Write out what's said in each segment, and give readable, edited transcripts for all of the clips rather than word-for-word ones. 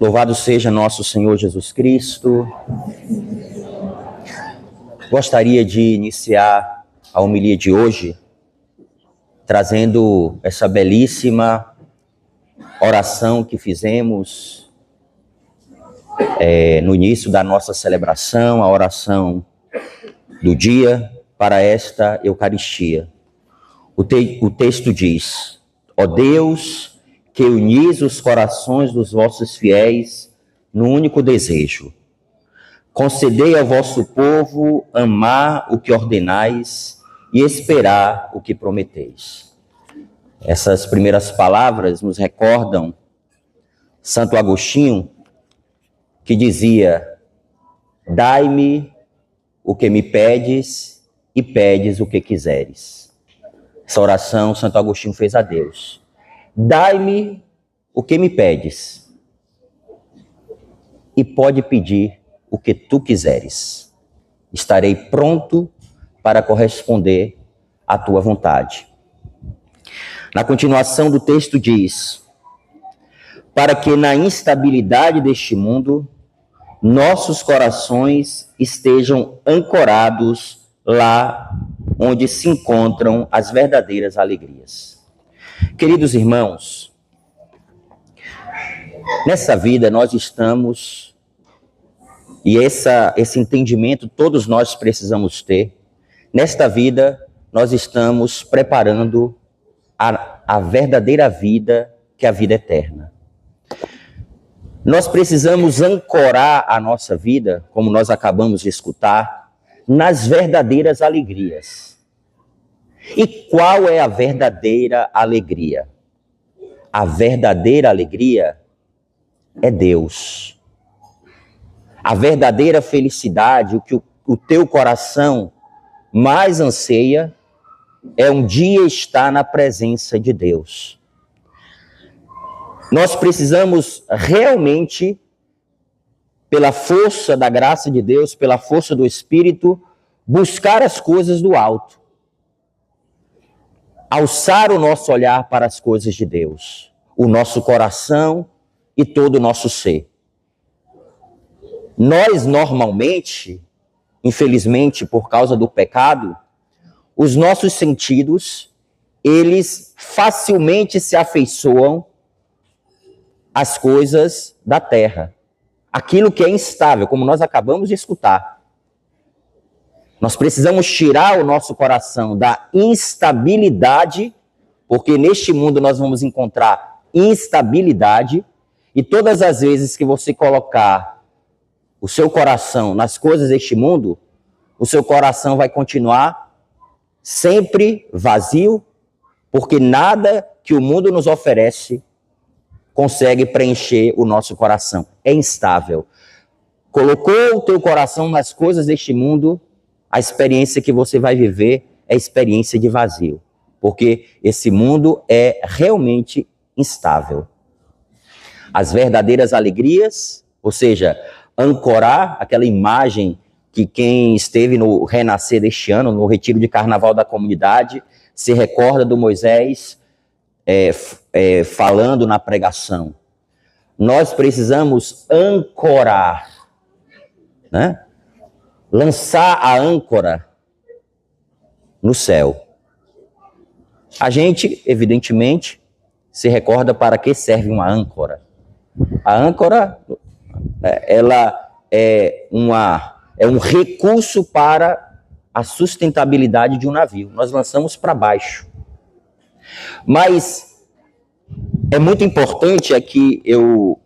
Louvado seja nosso Senhor Jesus Cristo. Gostaria de iniciar a homilia de hoje trazendo essa belíssima oração que fizemos no início da nossa celebração, a oração do dia para esta Eucaristia. O texto diz: ó Deus, que unis os corações dos vossos fiéis no único desejo, concedei ao vosso povo amar o que ordenais e esperar o que prometeis. Essas primeiras palavras nos recordam Santo Agostinho, que dizia: dai-me o que me pedes e pedes o que quiseres. Essa oração Santo Agostinho fez a Deus. Dai-me o que me pedes e pode pedir o que tu quiseres. Estarei pronto para corresponder à tua vontade. Na continuação do texto diz: para que na instabilidade deste mundo nossos corações estejam ancorados lá onde se encontram as verdadeiras alegrias. Queridos irmãos, nessa vida nós estamos, e esse entendimento todos nós precisamos ter, nesta vida nós estamos preparando a verdadeira vida, que é a vida eterna. Nós precisamos ancorar a nossa vida, como nós acabamos de escutar, nas verdadeiras alegrias. E qual é a verdadeira alegria? A verdadeira alegria é Deus. A verdadeira felicidade, o que o teu coração mais anseia, é um dia estar na presença de Deus. Nós precisamos realmente, pela força da graça de Deus, pela força do Espírito, buscar as coisas do alto. Alçar o nosso olhar para as coisas de Deus, o nosso coração e todo o nosso ser. Nós, normalmente, infelizmente, por causa do pecado, os nossos sentidos, eles facilmente se afeiçoam às coisas da terra. Aquilo que é instável, como nós acabamos de escutar. Nós precisamos tirar o nosso coração da instabilidade, porque neste mundo nós vamos encontrar instabilidade, e todas as vezes que você colocar o seu coração nas coisas deste mundo, o seu coração vai continuar sempre vazio, porque nada que o mundo nos oferece consegue preencher o nosso coração. É instável. Colocou o teu coração nas coisas deste mundo, a experiência que você vai viver é a experiência de vazio, porque esse mundo é realmente instável. As verdadeiras alegrias, ou seja, ancorar aquela imagem que quem esteve no renascer deste ano, no retiro de carnaval da comunidade, se recorda do Moisés falando na pregação. Nós precisamos ancorar, né? Lançar a âncora no céu. A gente, evidentemente, se recorda para que serve uma âncora. A âncora, ela é um recurso para a sustentabilidade de um navio. Nós lançamos para baixo. Mas é muito importante aqui, eu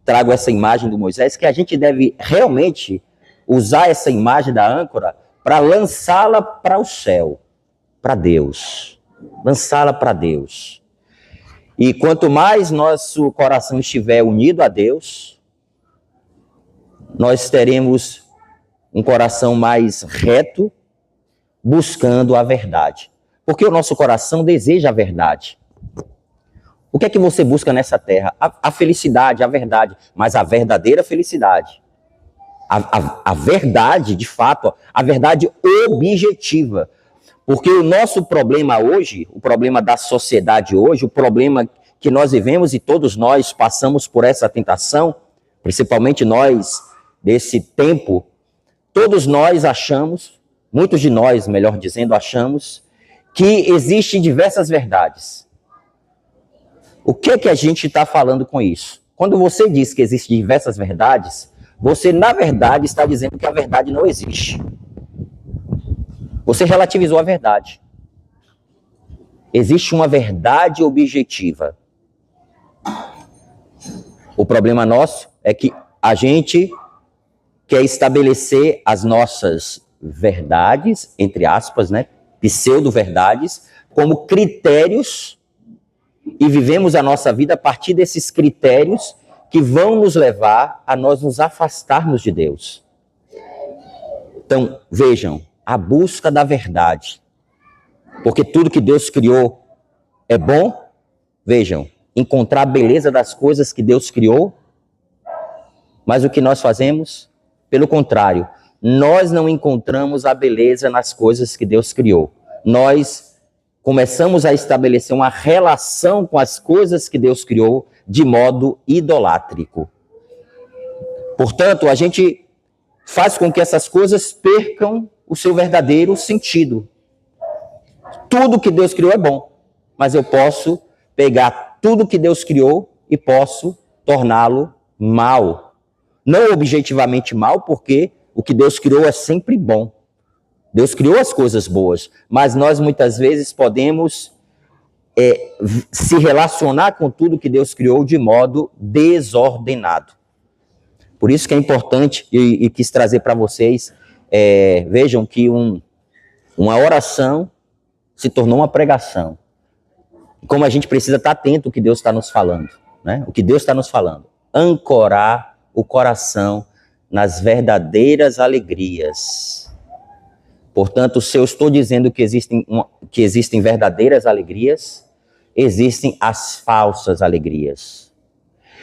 trago essa imagem do Moisés, que a gente deve realmente usar essa imagem da âncora para lançá-la para o céu, para Deus. Lançá-la para Deus. E quanto mais nosso coração estiver unido a Deus, nós teremos um coração mais reto, buscando a verdade. Porque o nosso coração deseja a verdade. O que é que você busca nessa terra? A felicidade, a verdade, mas a verdadeira felicidade. A verdade, de fato, a verdade objetiva. Porque o nosso problema hoje, o problema da sociedade hoje, o problema que nós vivemos e todos nós passamos por essa tentação, principalmente nós desse tempo, todos nós achamos, muitos de nós, melhor dizendo, achamos que existem diversas verdades. O que é que a gente está falando com isso? Quando você diz que existem diversas verdades, você, na verdade, está dizendo que a verdade não existe. Você relativizou a verdade. Existe uma verdade objetiva. O problema nosso é que a gente quer estabelecer as nossas verdades, entre aspas, né, pseudo-verdades, como critérios e vivemos a nossa vida a partir desses critérios que vão nos levar a nós nos afastarmos de Deus. Então, vejam, a busca da verdade, porque tudo que Deus criou é bom. Vejam, encontrar a beleza das coisas que Deus criou, mas o que nós fazemos? Pelo contrário, nós não encontramos a beleza nas coisas que Deus criou. Nós começamos a estabelecer uma relação com as coisas que Deus criou de modo idolátrico. Portanto, a gente faz com que essas coisas percam o seu verdadeiro sentido. Tudo que Deus criou é bom, mas eu posso pegar tudo que Deus criou e posso torná-lo mal. Não objetivamente mal, porque o que Deus criou é sempre bom. Deus criou as coisas boas, mas nós muitas vezes podemos se relacionar com tudo que Deus criou de modo desordenado. Por isso que é importante, e quis trazer para vocês, vejam que uma oração se tornou uma pregação. Como a gente precisa estar atento ao que Deus está nos falando, né? O que Deus está nos falando. Ancorar o coração nas verdadeiras alegrias. Portanto, se eu estou dizendo que existem verdadeiras alegrias, existem as falsas alegrias.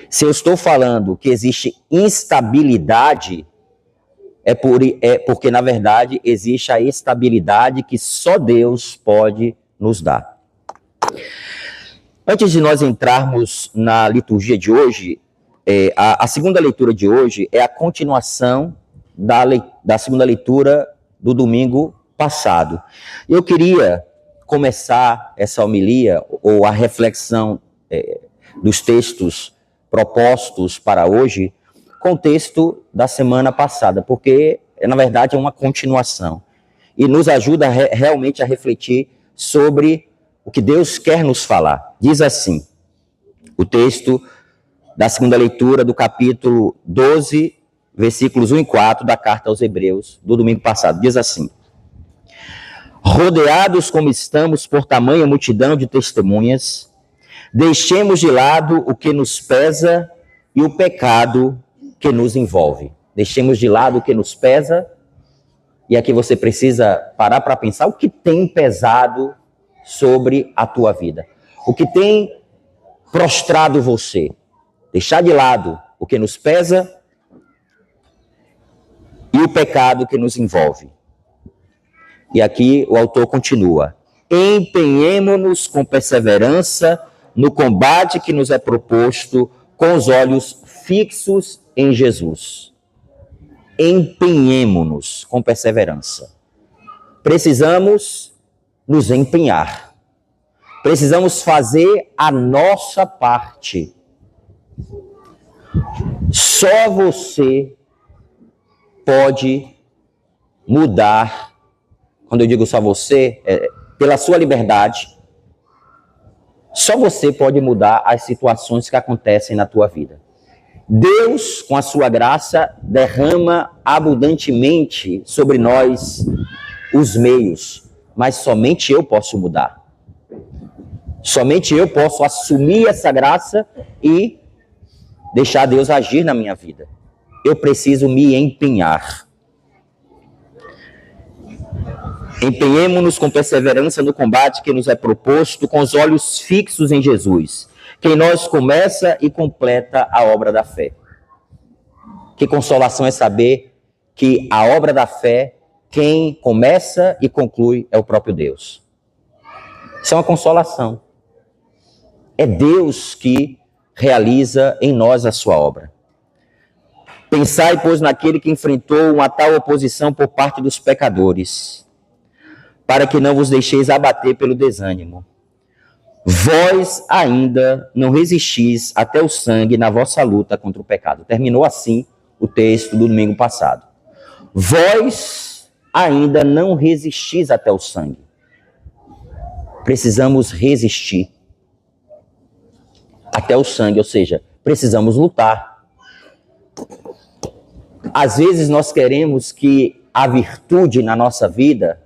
Se eu estou falando que existe instabilidade, é porque, na verdade, existe a estabilidade que só Deus pode nos dar. Antes de nós entrarmos na liturgia de hoje, a segunda leitura de hoje é a continuação da segunda leitura do domingo passado. Eu queria começar essa homilia, ou a reflexão dos textos propostos para hoje, com o texto da semana passada, porque, na verdade, é uma continuação. E nos ajuda realmente a refletir sobre o que Deus quer nos falar. Diz assim, o texto da segunda leitura do capítulo 12, versículos 1 e 4 da carta aos Hebreus, do domingo passado. Diz assim: rodeados como estamos por tamanha multidão de testemunhas, deixemos de lado o que nos pesa e o pecado que nos envolve. Deixemos de lado o que nos pesa, e aqui você precisa parar para pensar o que tem pesado sobre a tua vida. O que tem prostrado você. Deixar de lado o que nos pesa e o pecado que nos envolve. E aqui o autor continua: empenhemo-nos com perseverança no combate que nos é proposto, com os olhos fixos em Jesus. Empenhemo-nos com perseverança. Precisamos nos empenhar. Precisamos fazer a nossa parte. Só você pode mudar. Quando eu digo só você, pela sua liberdade, só você pode mudar as situações que acontecem na tua vida. Deus, com a sua graça, derrama abundantemente sobre nós os meios, mas somente eu posso mudar. Somente eu posso assumir essa graça e deixar Deus agir na minha vida. Eu preciso me empenhar. Empenhemo-nos com perseverança no combate que nos é proposto, com os olhos fixos em Jesus, que em nós começa e completa a obra da fé. Que consolação é saber que a obra da fé, quem começa e conclui é o próprio Deus. Isso é uma consolação. É Deus que realiza em nós a sua obra. Pensai, pois, naquele que enfrentou uma tal oposição por parte dos pecadores, para que não vos deixeis abater pelo desânimo. Vós ainda não resistis até o sangue na vossa luta contra o pecado. Terminou assim o texto do domingo passado. Vós ainda não resistis até o sangue. Precisamos resistir até o sangue, ou seja, precisamos lutar. Às vezes nós queremos que a virtude na nossa vida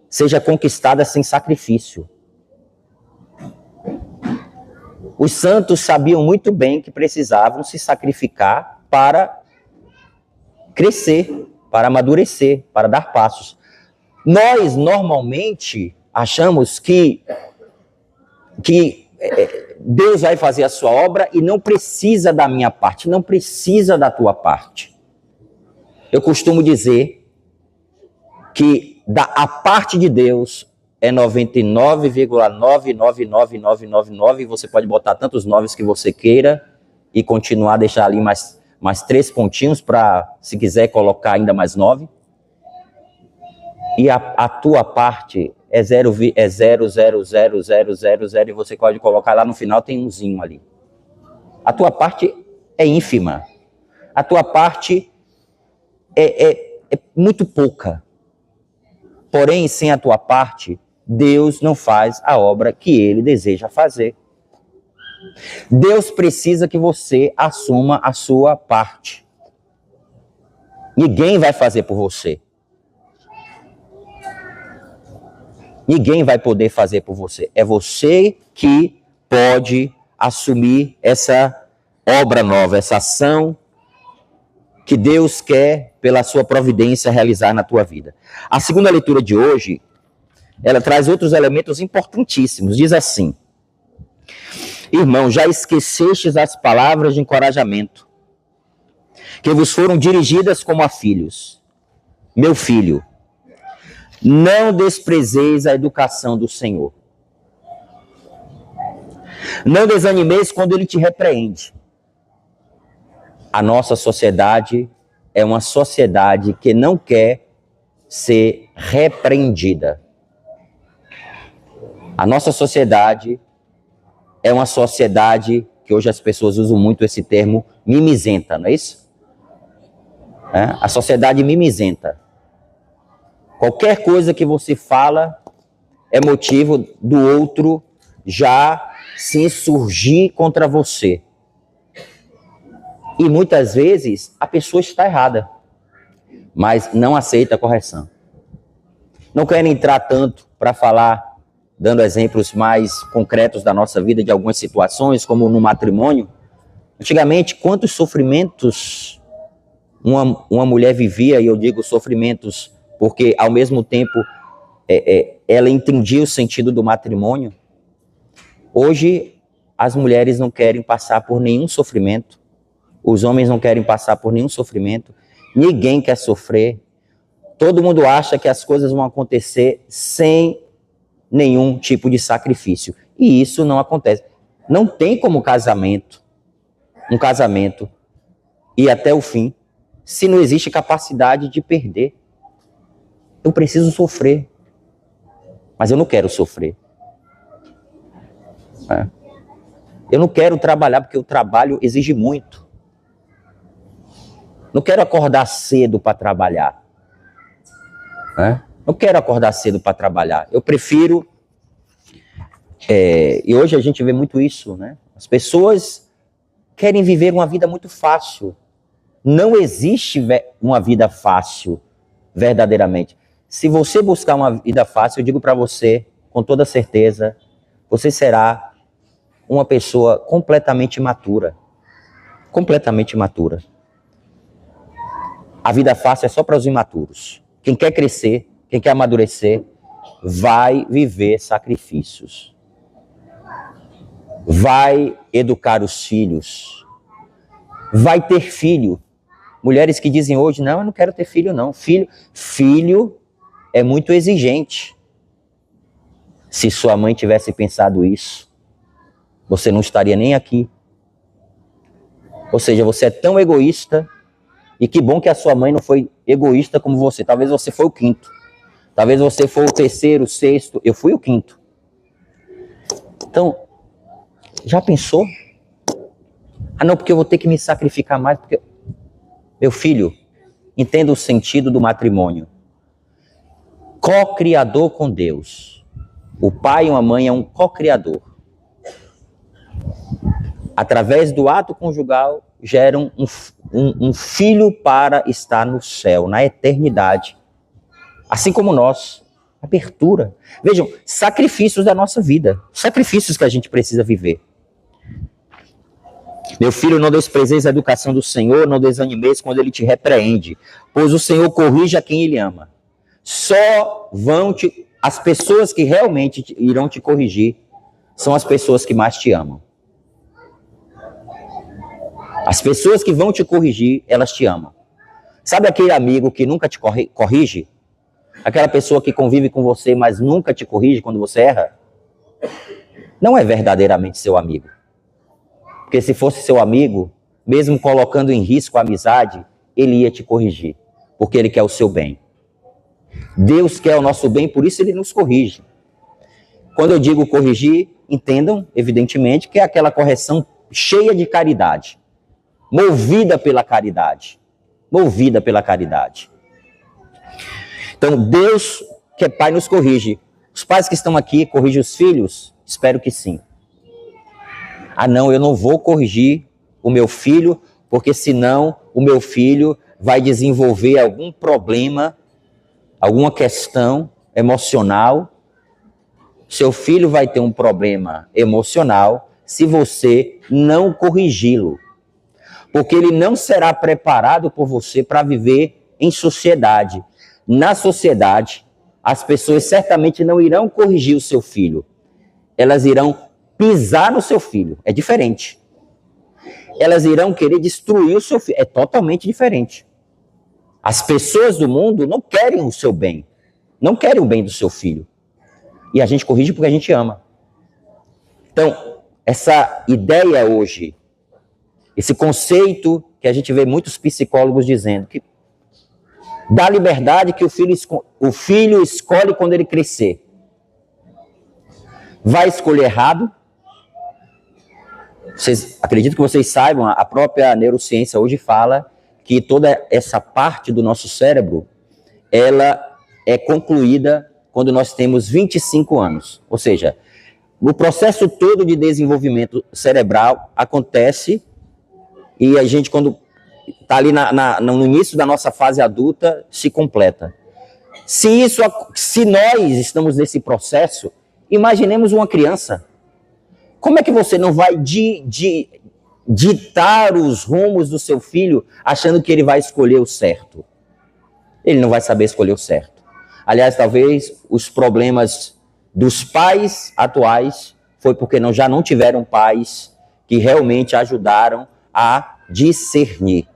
seja conquistada sem sacrifício. Os santos sabiam muito bem que precisavam se sacrificar para crescer, para amadurecer, para dar passos. Nós, normalmente, achamos que Deus vai fazer a sua obra e não precisa da minha parte, não precisa da tua parte. Eu costumo dizer que a parte de Deus é 99,99999, e você pode botar tantos noves que você queira e continuar, deixar ali mais 3 pontinhos para, se quiser, colocar ainda mais 9. E a tua parte é 0,00000, e você pode colocar lá no final, tem umzinho ali. A tua parte é ínfima. A tua parte é muito pouca. Porém, sem a tua parte, Deus não faz a obra que Ele deseja fazer. Deus precisa que você assuma a sua parte. Ninguém vai fazer por você. Ninguém vai poder fazer por você. É você que pode assumir essa obra nova, essa ação que Deus quer, pela sua providência, realizar na tua vida. A segunda leitura de hoje, ela traz outros elementos importantíssimos. Diz assim: irmão, já esquecestes as palavras de encorajamento que vos foram dirigidas como a filhos. Meu filho, não desprezeis a educação do Senhor. Não desanimeis quando Ele te repreende. A nossa sociedade é uma sociedade que não quer ser repreendida. A nossa sociedade é uma sociedade que hoje as pessoas usam muito esse termo mimizenta, não é isso? A sociedade mimizenta. Qualquer coisa que você fala é motivo do outro já se insurgir contra você. E muitas vezes a pessoa está errada, mas não aceita a correção. Não quero entrar tanto para falar, dando exemplos mais concretos da nossa vida, de algumas situações, como no matrimônio. Antigamente, quantos sofrimentos uma mulher vivia, e eu digo sofrimentos porque, ao mesmo tempo, ela entendia o sentido do matrimônio. Hoje, as mulheres não querem passar por nenhum sofrimento. Os homens não querem passar por nenhum sofrimento. Ninguém quer sofrer. Todo mundo acha que as coisas vão acontecer sem nenhum tipo de sacrifício. E isso não acontece. Não tem como um casamento ir até o fim se não existe capacidade de perder. Eu preciso sofrer, mas eu não quero sofrer. Eu não quero trabalhar porque o trabalho exige muito. Não quero acordar cedo para trabalhar. Não quero acordar cedo para trabalhar. Eu prefiro... e hoje a gente vê muito isso, né? As pessoas querem viver uma vida muito fácil. Não existe uma vida fácil, verdadeiramente. Se você buscar uma vida fácil, eu digo para você, com toda certeza, você será uma pessoa completamente imatura. Completamente imatura. A vida fácil é só para os imaturos. Quem quer crescer, quem quer amadurecer, vai viver sacrifícios. Vai educar os filhos. Vai ter filho. Mulheres que dizem hoje, não, eu não quero ter filho não. Filho é muito exigente. Se sua mãe tivesse pensado isso, você não estaria nem aqui. Ou seja, você é tão egoísta, e que bom que a sua mãe não foi egoísta como você. Talvez você foi o quinto. Talvez você foi o terceiro, o sexto. Eu fui o quinto. Então, já pensou? Ah, não, porque eu vou ter que me sacrificar mais. Porque... Meu filho, entenda o sentido do matrimônio. Co-criador com Deus. O pai e a mãe é um co-criador. Através do ato conjugal, geram um filho para estar no céu, na eternidade. Assim como nós. Abertura. Vejam, sacrifícios da nossa vida. Sacrifícios que a gente precisa viver. Meu filho, não desprezeis a educação do Senhor, não desanimeis quando Ele te repreende, pois o Senhor corrige a quem Ele ama. Só as pessoas que realmente irão te corrigir são as pessoas que mais te amam. As pessoas que vão te corrigir, elas te amam. Sabe aquele amigo que nunca te corrige? Aquela pessoa que convive com você, mas nunca te corrige quando você erra? Não é verdadeiramente seu amigo. Porque se fosse seu amigo, mesmo colocando em risco a amizade, ele ia te corrigir, porque ele quer o seu bem. Deus quer o nosso bem, por isso ele nos corrige. Quando eu digo corrigir, entendam, evidentemente, que é aquela correção cheia de caridade, movida pela caridade. Movida pela caridade. Então, Deus, que é pai, nos corrige. Os pais que estão aqui corrigem os filhos? Espero que sim. Ah, não, eu não vou corrigir o meu filho, porque senão o meu filho vai desenvolver algum problema, alguma questão emocional. Seu filho vai ter um problema emocional se você não corrigi-lo. Porque ele não será preparado por você para viver em sociedade. Na sociedade, as pessoas certamente não irão corrigir o seu filho. Elas irão pisar no seu filho. É diferente. Elas irão querer destruir o seu filho. É totalmente diferente. As pessoas do mundo não querem o seu bem. Não querem o bem do seu filho. E a gente corrige porque a gente ama. Então, essa ideia hoje, esse conceito que a gente vê muitos psicólogos dizendo, que dá liberdade que o filho escolhe quando ele crescer. Vai escolher errado? Acredito que vocês saibam, a própria neurociência hoje fala que toda essa parte do nosso cérebro, ela é concluída quando nós temos 25 anos. Ou seja, o processo todo de desenvolvimento cerebral acontece e a gente, quando está ali no início da nossa fase adulta, se completa. Se nós estamos nesse processo, imaginemos uma criança. Como é que você não vai ditar os rumos do seu filho achando que ele vai escolher o certo? Ele não vai saber escolher o certo. Aliás, talvez os problemas dos pais atuais foi porque já não tiveram pais que realmente ajudaram a discernir,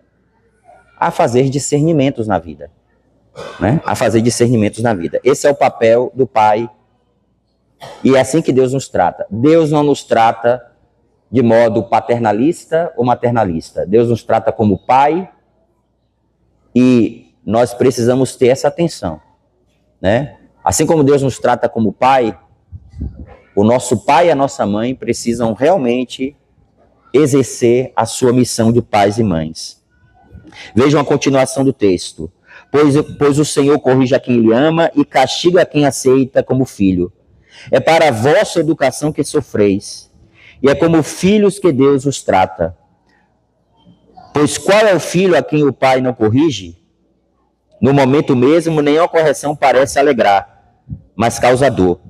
a fazer discernimentos na vida, né? A fazer discernimentos na vida. Esse é o papel do pai. E é assim que Deus nos trata. Deus não nos trata de modo paternalista ou maternalista. Deus nos trata como pai e nós precisamos ter essa atenção, né? Assim como Deus nos trata como pai, o nosso pai e a nossa mãe precisam realmente exercer a sua missão de pais e mães. Vejam a continuação do texto. Pois o Senhor corrige a quem Ele ama e castiga a quem aceita como filho. É para a vossa educação que sofreis, e é como filhos que Deus os trata. Pois qual é o filho a quem o pai não corrige? No momento mesmo, nenhuma correção parece alegrar, mas causa dor.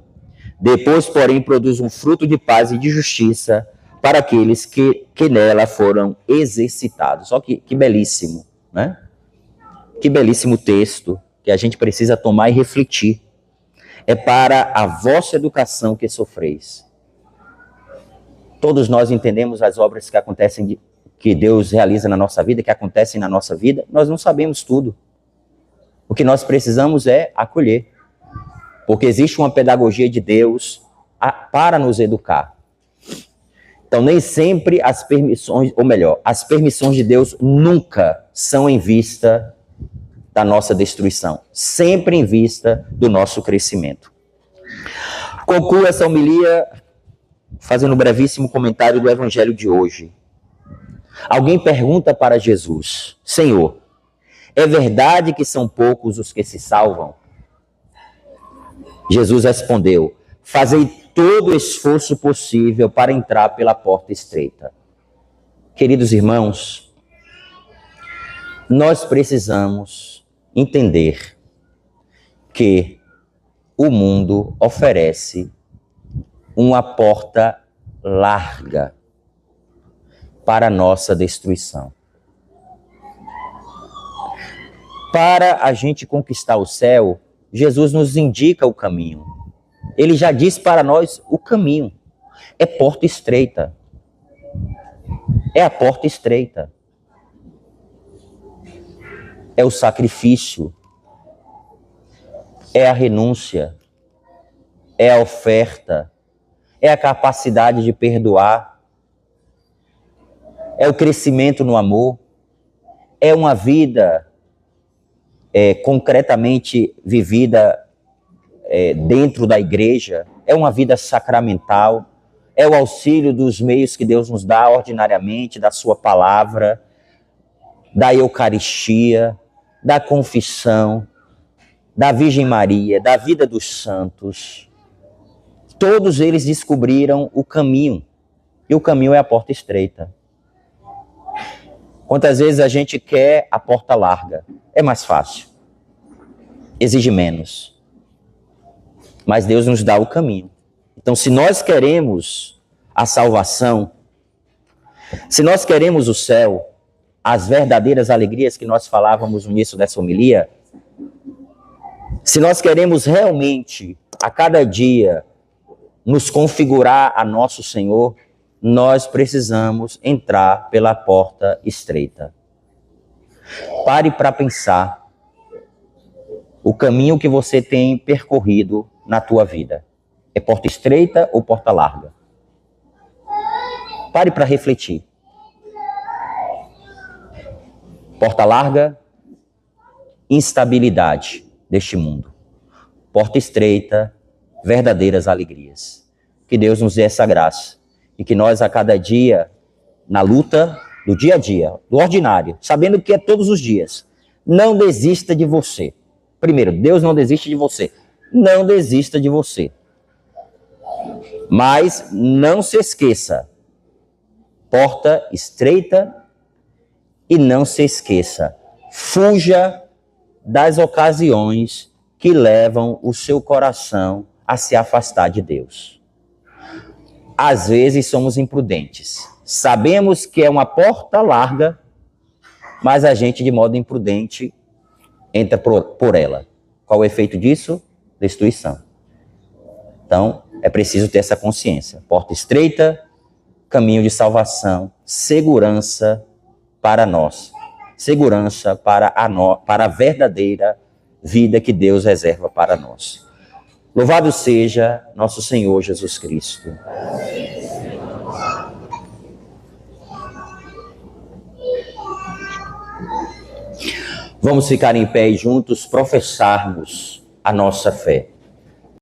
Depois, porém, produz um fruto de paz e de justiça para aqueles que nela foram exercitados. Olha que belíssimo, né? Que belíssimo texto que a gente precisa tomar e refletir. É para a vossa educação que sofreis. Todos nós entendemos as obras que acontecem, que Deus realiza na nossa vida, que acontecem na nossa vida. Nós não sabemos tudo. O que nós precisamos é acolher. Porque existe uma pedagogia de Deus para nos educar. Então, nem sempre as permissões, ou melhor, as permissões de Deus nunca são em vista da nossa destruição, sempre em vista do nosso crescimento. Concluo essa homilia fazendo um brevíssimo comentário do evangelho de hoje. Alguém pergunta para Jesus: Senhor, é verdade que são poucos os que se salvam? Jesus respondeu: fazei todo o esforço possível para entrar pela porta estreita. Queridos irmãos, nós precisamos entender que o mundo oferece uma porta larga para a nossa destruição. Para a gente conquistar o céu, Jesus nos indica o caminho. Ele já diz para nós o caminho. É porta estreita. É a porta estreita. É o sacrifício. É a renúncia. É a oferta. É a capacidade de perdoar. É o crescimento no amor. É uma vida concretamente vivida dentro da igreja. É uma vida sacramental. É o auxílio dos meios que Deus nos dá ordinariamente, da sua palavra, da Eucaristia, da confissão, da Virgem Maria, da vida dos santos. Todos eles descobriram o caminho. E o caminho é a porta estreita. Quantas vezes a gente quer a porta larga? É mais fácil. Exige menos. Mas Deus nos dá o caminho. Então, se nós queremos a salvação, se nós queremos o céu, as verdadeiras alegrias que nós falávamos no início dessa homilia, se nós queremos realmente, a cada dia, nos configurar a nosso Senhor, nós precisamos entrar pela porta estreita. Pare para pensar o caminho que você tem percorrido na tua vida. É porta estreita ou porta larga? Pare para refletir. Porta larga, instabilidade deste mundo. Porta estreita, verdadeiras alegrias. Que Deus nos dê essa graça e que nós a cada dia, na luta do dia a dia, do ordinário, sabendo que é todos os dias, não desista de você. Primeiro, Deus não desiste de você. Não desista de você. Mas não se esqueça, porta estreita, e não se esqueça, fuja das ocasiões que levam o seu coração a se afastar de Deus. Às vezes somos imprudentes. Sabemos que é uma porta larga, mas a gente, de modo imprudente, entra por ela. Qual o efeito disso? Destruição. Então, é preciso ter essa consciência. Porta estreita, caminho de salvação, segurança para nós. Segurança para a verdadeira vida que Deus reserva para nós. Louvado seja nosso Senhor Jesus Cristo. Vamos ficar em pé e juntos professarmos a nossa fé.